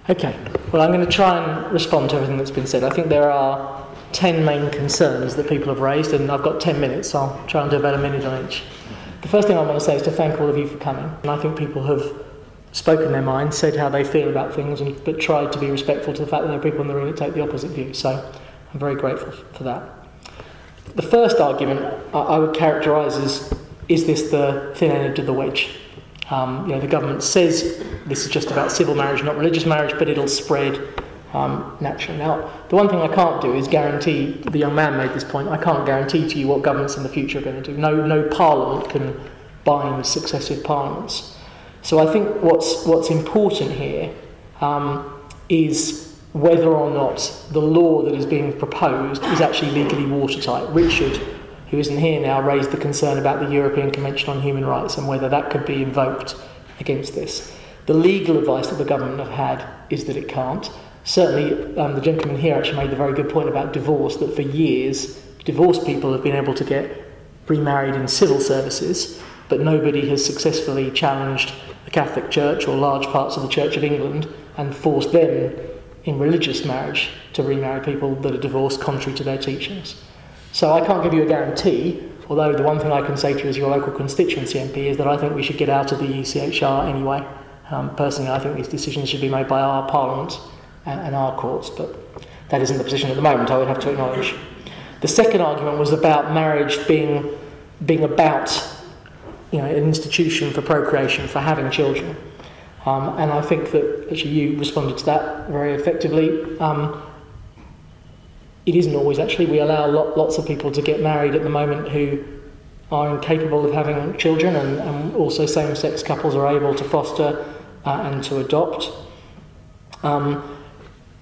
Okay, well, I'm going to try and respond to everything that's been said. I think there are 10 main concerns that people have raised, and I've got 10 minutes, so I'll try and do about a minute on each. The first thing I want to say is to thank all of you for coming. And I think people have spoken their minds, said how they feel about things, but tried to be respectful to the fact that there are people in the room that take the opposite view. So I'm very grateful for that. The first argument I would characterise as, is this the thin end of the wedge? The government says this is just about civil marriage, not religious marriage, but it'll spread naturally. Now, the one thing I can't do is guarantee, the young man made this point, I can't guarantee to you what governments in the future are going to do. No parliament can bind successive parliaments. So I think what's important here is whether or not the law that is being proposed is actually legally watertight. Richard, who isn't here now, raised the concern about the European Convention on Human Rights and whether that could be invoked against this. The legal advice that the government have had is that it can't. Certainly, the gentleman here actually made the very good point about divorce, that for years, divorced people have been able to get remarried in civil services, but nobody has successfully challenged the Catholic Church or large parts of the Church of England and forced them in religious marriage to remarry people that are divorced contrary to their teachings. So I can't give you a guarantee, although the one thing I can say to you as your local constituency MP is that I think we should get out of the ECHR anyway. Personally, I think these decisions should be made by our Parliament and our courts, but that isn't the position at the moment, I would have to acknowledge. The second argument was about marriage being about an institution for procreation, for having children. And I think that actually you responded to that very effectively. It isn't always, actually. We allow lots of people to get married at the moment who are incapable of having children, and also same-sex couples are able to foster and to adopt.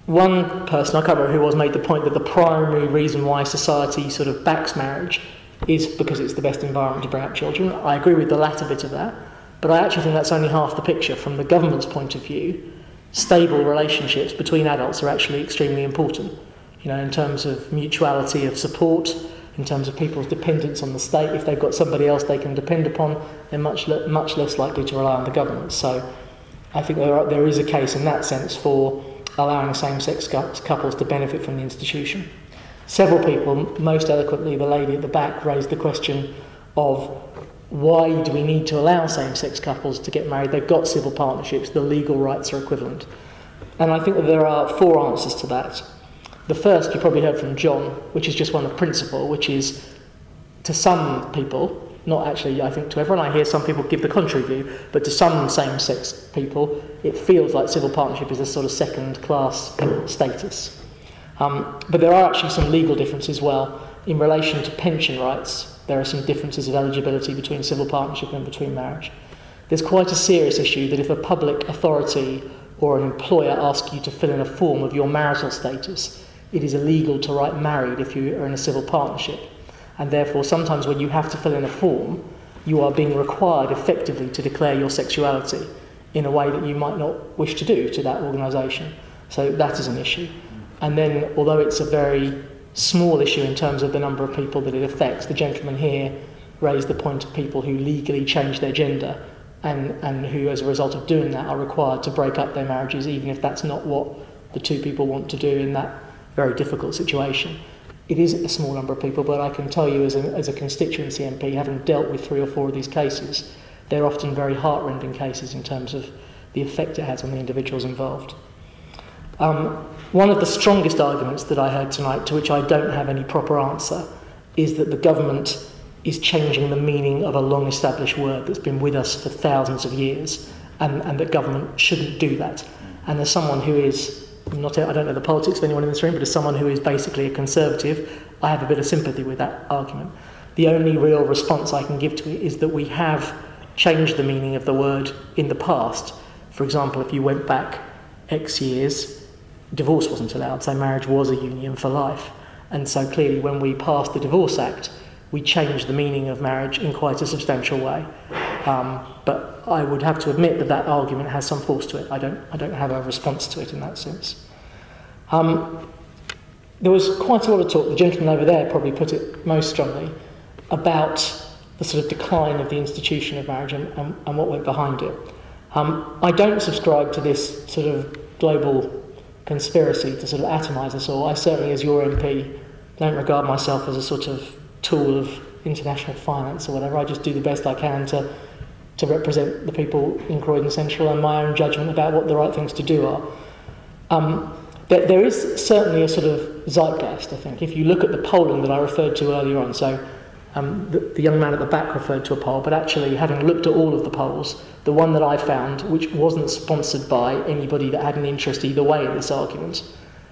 One person, I can't remember who it was, made the point that the primary reason why society sort of backs marriage is because it's the best environment to bring up children. I agree with the latter bit of that, but I actually think that's only half the picture. From the government's point of view, stable relationships between adults are actually extremely important. In terms of mutuality of support, in terms of people's dependence on the state. If they've got somebody else they can depend upon, they're much less likely to rely on the government. So I think there is a case in that sense for allowing same-sex couples to benefit from the institution. Several people, most eloquently the lady at the back, raised the question of why do we need to allow same-sex couples to get married? They've got civil partnerships, the legal rights are equivalent. And I think that there are 4 answers to that. The first you probably heard from John, which is just one of principle, which is to some people, not actually I think to everyone, I hear some people give the contrary view, but to some same-sex people it feels like civil partnership is a sort of second-class status. But there are actually some legal differences as well. In relation to pension rights, there are some differences of eligibility between civil partnership and between marriage. There's quite a serious issue that if a public authority or an employer asks you to fill in a form of your marital status, it is illegal to write married if you are in a civil partnership. And therefore, sometimes when you have to fill in a form, you are being required effectively to declare your sexuality in a way that you might not wish to do to that organisation. So that is an issue. And then, although it's a very small issue in terms of the number of people that it affects, the gentleman here raised the point of people who legally change their gender and who, as a result of doing that, are required to break up their marriages, even if that's not what the two people want to do in that very difficult situation. It is a small number of people, but I can tell you as a constituency MP, having dealt with 3 or 4 of these cases, they're often very heart-rending cases in terms of the effect it has on the individuals involved. One of the strongest arguments that I heard tonight, to which I don't have any proper answer, is that the government is changing the meaning of a long-established word that's been with us for thousands of years, and that government shouldn't do that. And as someone who is I don't know the politics of anyone in this room, but as someone who is basically a conservative, I have a bit of sympathy with that argument. The only real response I can give to it is that we have changed the meaning of the word in the past. For example, if you went back X years, divorce wasn't allowed, so marriage was a union for life. And so clearly when we passed the Divorce Act, we changed the meaning of marriage in quite a substantial way. But I would have to admit that argument has some force to it. I don't have a response to it in that sense. There was quite a lot of talk, the gentleman over there probably put it most strongly, about the sort of decline of the institution of marriage and what went behind it. I don't subscribe to this sort of global conspiracy to sort of atomise us all. I certainly, as your MP, don't regard myself as a sort of tool of international finance or whatever. I just do the best I can to represent the people in Croydon Central and my own judgment about what the right things to do are. There is certainly a sort of zeitgeist, I think. If you look at the polling that I referred to earlier on, so the young man at the back referred to a poll, but actually, having looked at all of the polls, the one that I found, which wasn't sponsored by anybody that had an interest either way in this argument,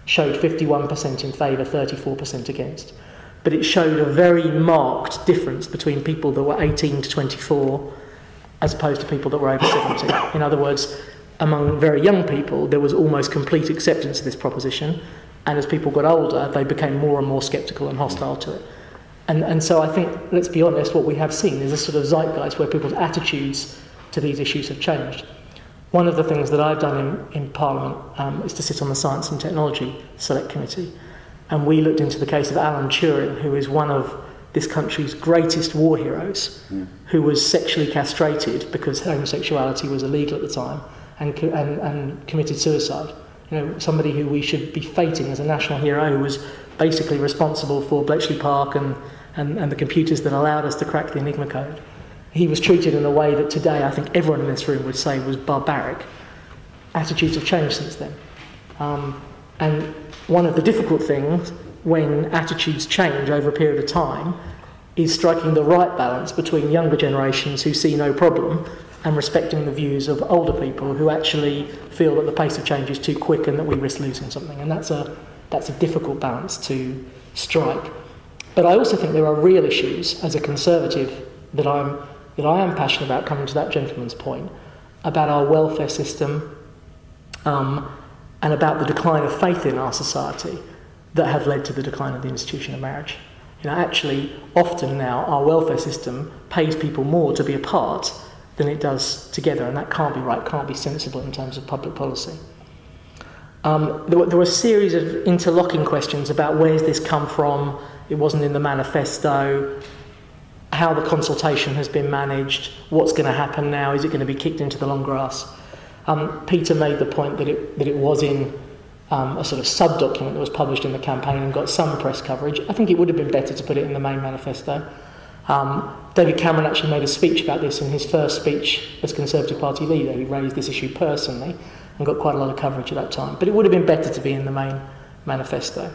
showed 51% in favour, 34% against. But it showed a very marked difference between people that were 18 to 24 as opposed to people that were over 70. In other words, among very young people, there was almost complete acceptance of this proposition, and as people got older, they became more and more sceptical and hostile to it. And so I think, let's be honest, what we have seen is a sort of zeitgeist where people's attitudes to these issues have changed. One of the things that I've done in Parliament is to sit on the Science and Technology Select Committee, and we looked into the case of Alan Turing, who is one of this country's greatest war heroes, who was sexually castrated because homosexuality was illegal at the time, and committed suicide. You know, somebody who we should be feting as a national hero, who was basically responsible for Bletchley Park and the computers that allowed us to crack the Enigma code. He was treated in a way that today I think everyone in this room would say was barbaric. Attitudes have changed since then. And one of the difficult things when attitudes change over a period of time is striking the right balance between younger generations who see no problem and respecting the views of older people who actually feel that the pace of change is too quick and that we risk losing something. And that's a difficult balance to strike. But I also think there are real issues as a Conservative that I am passionate about, coming to that gentleman's point, about our welfare system and about the decline of faith in our society that have led to the decline of the institution of marriage. You know, actually, often now our welfare system pays people more to be apart than it does together, and that can't be right, can't be sensible in terms of public policy. There were a series of interlocking questions about where's this come from, it wasn't in the manifesto, how the consultation has been managed, what's going to happen now, is it going to be kicked into the long grass? Peter made the point that it was in a sort of sub-document that was published in the campaign and got some press coverage. I think it would have been better to put it in the main manifesto. David Cameron actually made a speech about this in his first speech as Conservative Party leader. He raised this issue personally and got quite a lot of coverage at that time. But it would have been better to be in the main manifesto.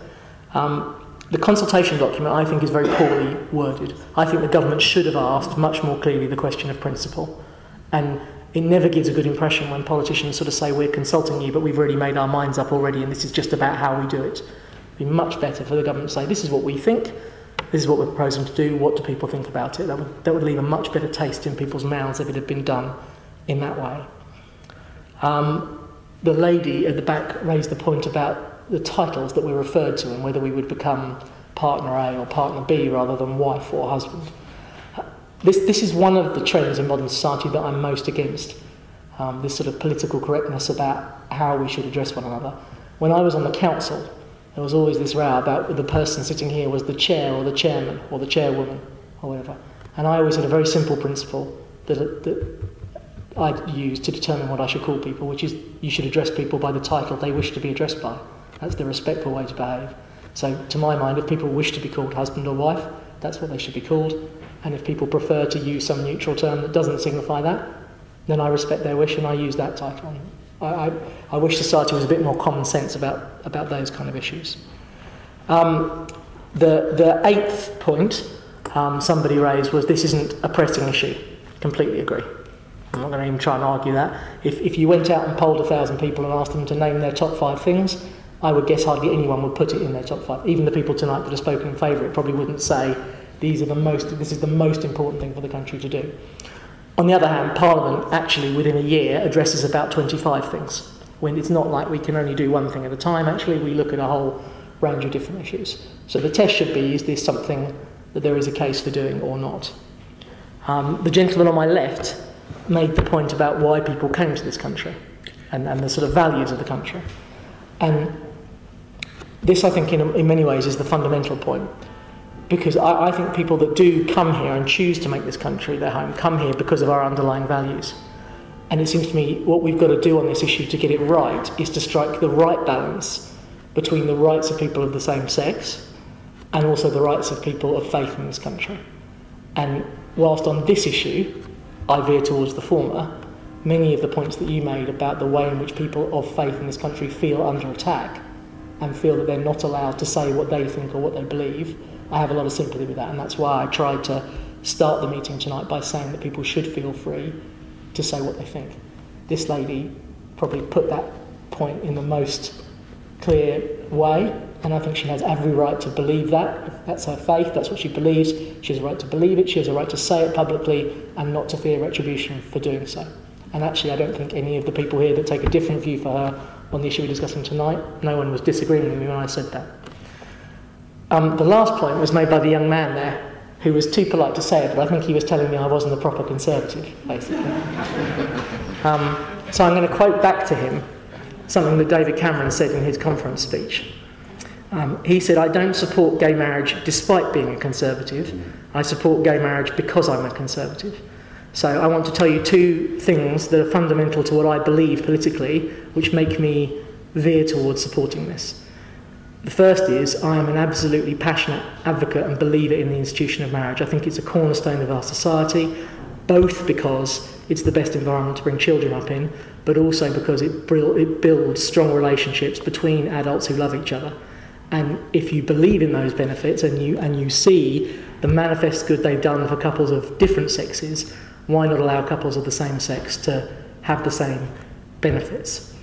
The consultation document, I think, is very poorly worded. I think the government should have asked much more clearly the question of principle. And it never gives a good impression when politicians sort of say, we're consulting you, but we've already made our minds up already, and this is just about how we do it. It'd be much better for the government to say, this is what we think, this is what we're proposing to do, what do people think about it? That would leave a much better taste in people's mouths if it had been done in that way. The lady at the back raised the point about the titles that we referred to and whether we would become partner A or partner B rather than wife or husband. This is one of the trends in modern society that I'm most against, this sort of political correctness about how we should address one another. When I was on the council, there was always this row about the person sitting here was the chair or the chairman or the chairwoman or whatever. And I always had a very simple principle that I'd use to determine what I should call people, which is you should address people by the title they wish to be addressed by. That's the respectful way to behave. So to my mind, if people wish to be called husband or wife, that's what they should be called. And if people prefer to use some neutral term that doesn't signify that, then I respect their wish and I use that title. I wish society was a bit more common sense about those kind of issues. The eighth point somebody raised was this isn't a pressing issue. Completely agree. I'm not going to even try and argue that. If you went out and polled 1,000 people and asked them to name their top 5 things, I would guess hardly anyone would put it in their top 5. Even the people tonight that have spoken in favour, it probably wouldn't say this is the most important thing for the country to do. On the other hand, Parliament actually within a year addresses about 25 things. When it's not like we can only do one thing at a time, actually we look at a whole range of different issues. So the test should be, is this something that there is a case for doing or not? The gentleman on my left made the point about why people came to this country and the sort of values of the country. And this, I think, in many ways is the fundamental point. Because I think people that do come here and choose to make this country their home come here because of our underlying values. And it seems to me what we've got to do on this issue to get it right is to strike the right balance between the rights of people of the same sex and also the rights of people of faith in this country. And whilst on this issue I veer towards the former, many of the points that you made about the way in which people of faith in this country feel under attack and feel that they're not allowed to say what they think or what they believe, I have a lot of sympathy with that, and that's why I tried to start the meeting tonight by saying that people should feel free to say what they think. This lady probably put that point in the most clear way, and I think she has every right to believe that. If that's her faith, that's what she believes. She has a right to believe it, she has a right to say it publicly and not to fear retribution for doing so. And actually I don't think any of the people here that take a different view for her on the issue we're discussing tonight, no one was disagreeing with me when I said that. The last point was made by the young man there, who was too polite to say it, but I think he was telling me I wasn't a proper Conservative, basically. So I'm going to quote back to him something that David Cameron said in his conference speech. He said, "I don't support gay marriage despite being a Conservative. I support gay marriage because I'm a Conservative." So I want to tell you two things that are fundamental to what I believe politically, which make me veer towards supporting this. The first is, I am an absolutely passionate advocate and believer in the institution of marriage. I think it's a cornerstone of our society, both because it's the best environment to bring children up in, but also because it builds strong relationships between adults who love each other. And if you believe in those benefits and you see the manifest good they've done for couples of different sexes, why not allow couples of the same sex to have the same benefits?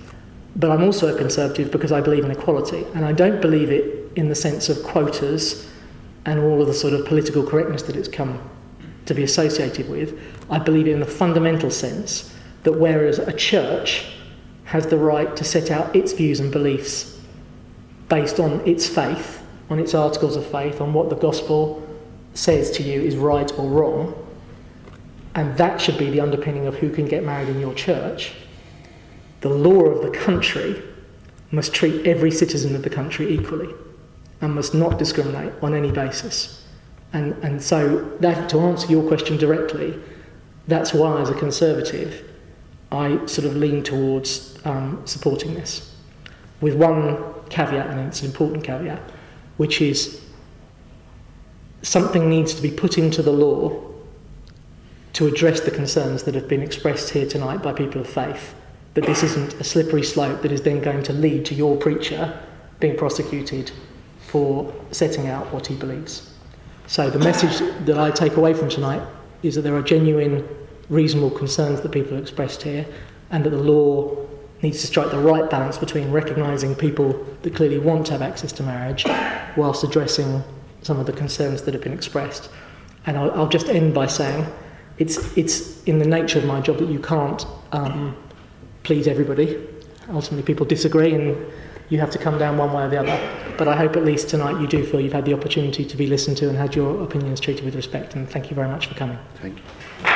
But I'm also a Conservative because I believe in equality, and I don't believe it in the sense of quotas and all of the sort of political correctness that it's come to be associated with. I believe it in the fundamental sense that whereas a church has the right to set out its views and beliefs based on its faith, on its articles of faith, on what the gospel says to you is right or wrong, and that should be the underpinning of who can get married in your church, the law of the country must treat every citizen of the country equally and must not discriminate on any basis. And so that, to answer your question directly, that's why as a Conservative I sort of lean towards supporting this, with one caveat, and it's an important caveat, which is something needs to be put into the law to address the concerns that have been expressed here tonight by people of faith, that this isn't a slippery slope that is then going to lead to your preacher being prosecuted for setting out what he believes. So the message that I take away from tonight is that there are genuine, reasonable concerns that people have expressed here, and that the law needs to strike the right balance between recognising people that clearly want to have access to marriage whilst addressing some of the concerns that have been expressed. And I'll just end by saying it's in the nature of my job that you can't please everybody. Ultimately people disagree and you have to come down one way or the other. But I hope at least tonight you do feel you've had the opportunity to be listened to and had your opinions treated with respect, and thank you very much for coming. Thank you.